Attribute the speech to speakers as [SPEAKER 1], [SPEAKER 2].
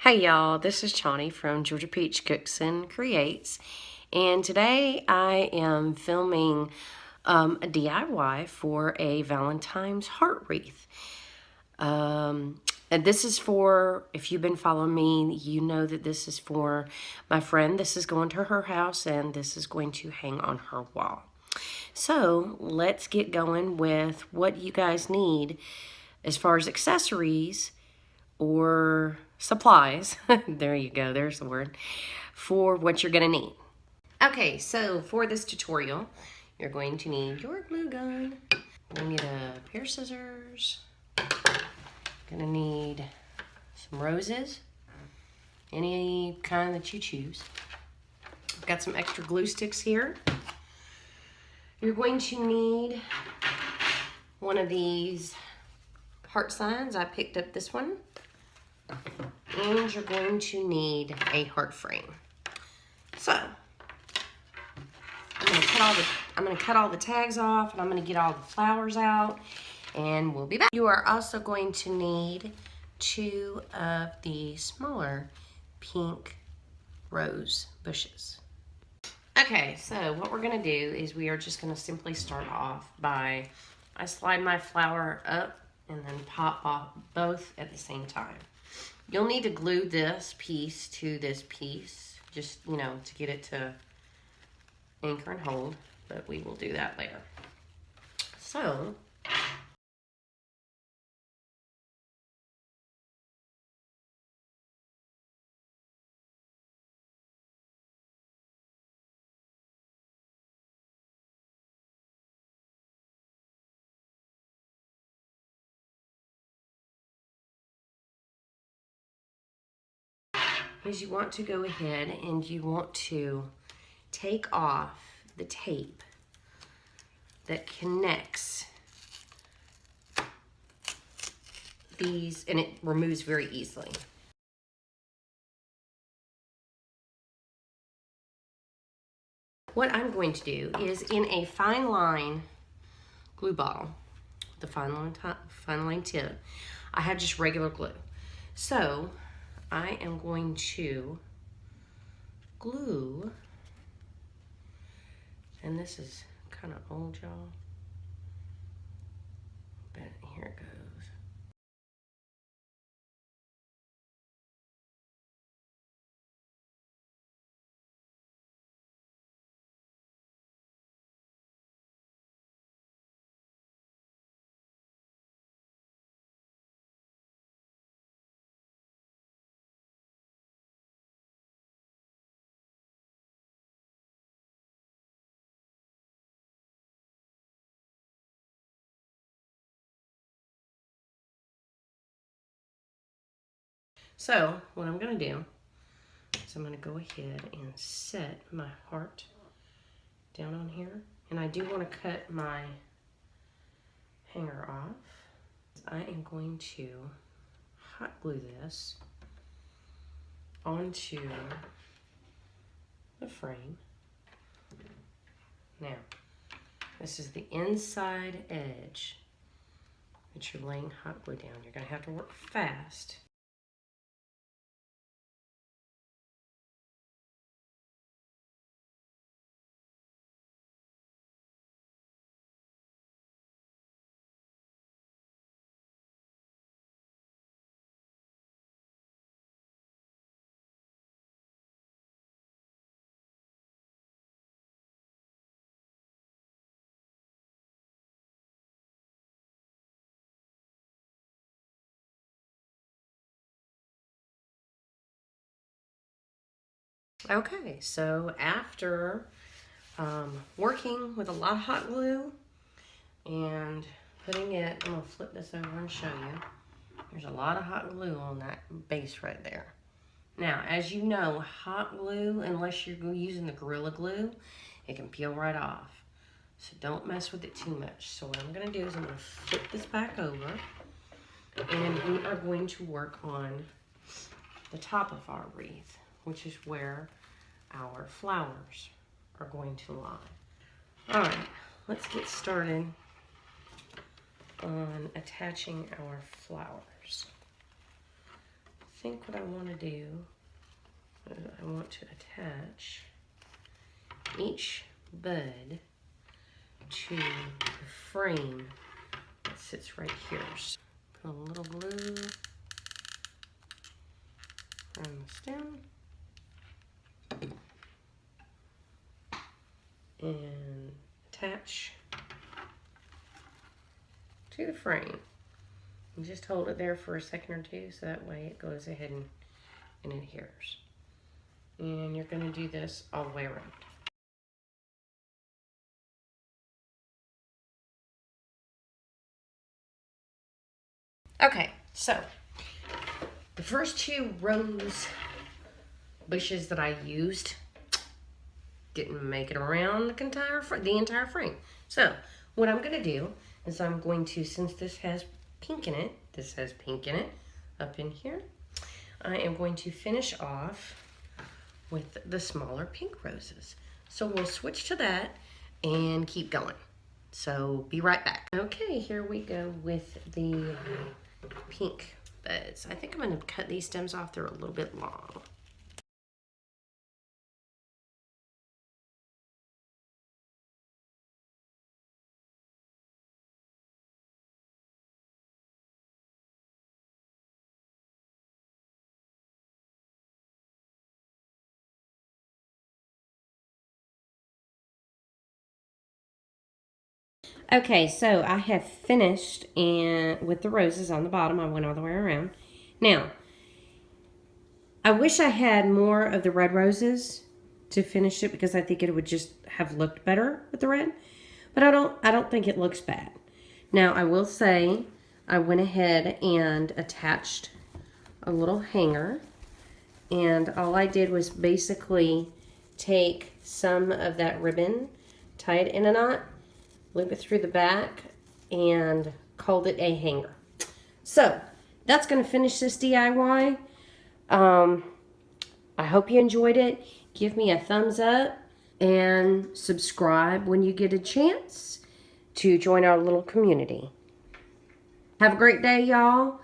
[SPEAKER 1] Hey y'all, this is Chani from Georgia Peach Cooks and Creates, and today I am filming a DIY for a Valentine's heart wreath. And this is for, if you've been following me, you know that this is for my friend. This is going to her house and this is going to hang on her wall. So let's get going with what you guys need as far as accessories or supplies, there you go, there's the word, for what you're gonna need. Okay, so for this tutorial, you're going to need your glue gun. You're gonna need a pair of scissors. Gonna need some roses, any kind that you choose. I've got some extra glue sticks here. You're going to need one of these heart signs. I picked up this one. And you're going to need a heart frame. So, I'm gonna cut all the tags off, and I'm gonna get all the flowers out, and we'll be back. You are also going to need 2 of the smaller pink rose bushes. Okay, so what we're gonna do is we are just gonna simply start off by, I slide my flower up and then pop off both at the same time. You'll need to glue this piece to this piece, just, you know, to get it to anchor and hold, but we will do that later. So, is you want to go ahead and you want to take off the tape that connects these, and it removes very easily. What I'm going to do is, in a fine line glue bottle, the fine line tip, I have just regular glue. So I am going to glue, and this is kind of old, y'all, but here it goes. So what I'm going to do is I'm going to go ahead and set my heart down on here. And I do want to cut my hanger off. I am going to hot glue this onto the frame. Now, this is the inside edge that you're laying hot glue down. You're going to have to work fast. Okay, so after working with a lot of hot glue and putting it, I'm going to flip this over and show you. There's a lot of hot glue on that base right there. Now, as you know, hot glue, unless you're using the Gorilla Glue, it can peel right off. So don't mess with it too much. So what I'm going to do is I'm going to flip this back over, and we are going to work on the top of our wreath, which is where our flowers are going to lie. All right, let's get started on attaching our flowers. think what I want to do is I want to attach each bud to the frame that sits right here. So put a little glue around the stem and attach to the frame. And just hold it there for a second or two so that way it goes ahead and adheres. And you're going to do this all the way around. Okay, so the first two rose bushes that I used didn't make it around the entire frame. So what I'm going to do is I'm going to, since this has pink in it, up in here, I am going to finish off with the smaller pink roses. So we'll switch to that and keep going. So be right back. Okay, here we go with the pink buds. I think I'm going to cut these stems off. They're a little bit long. Okay, so I have finished with the roses on the bottom. I went all the way around. Now, I wish I had more of the red roses to finish it because I think it would just have looked better with the red. But I don't think it looks bad. Now, I will say I went ahead and attached a little hanger. And all I did was basically take some of that ribbon, tie it in a knot, loop it through the back, and called it a hanger. So that's going to finish this DIY. I hope you enjoyed it. Give me a thumbs up and subscribe when you get a chance to join our little community. Have a great day, y'all.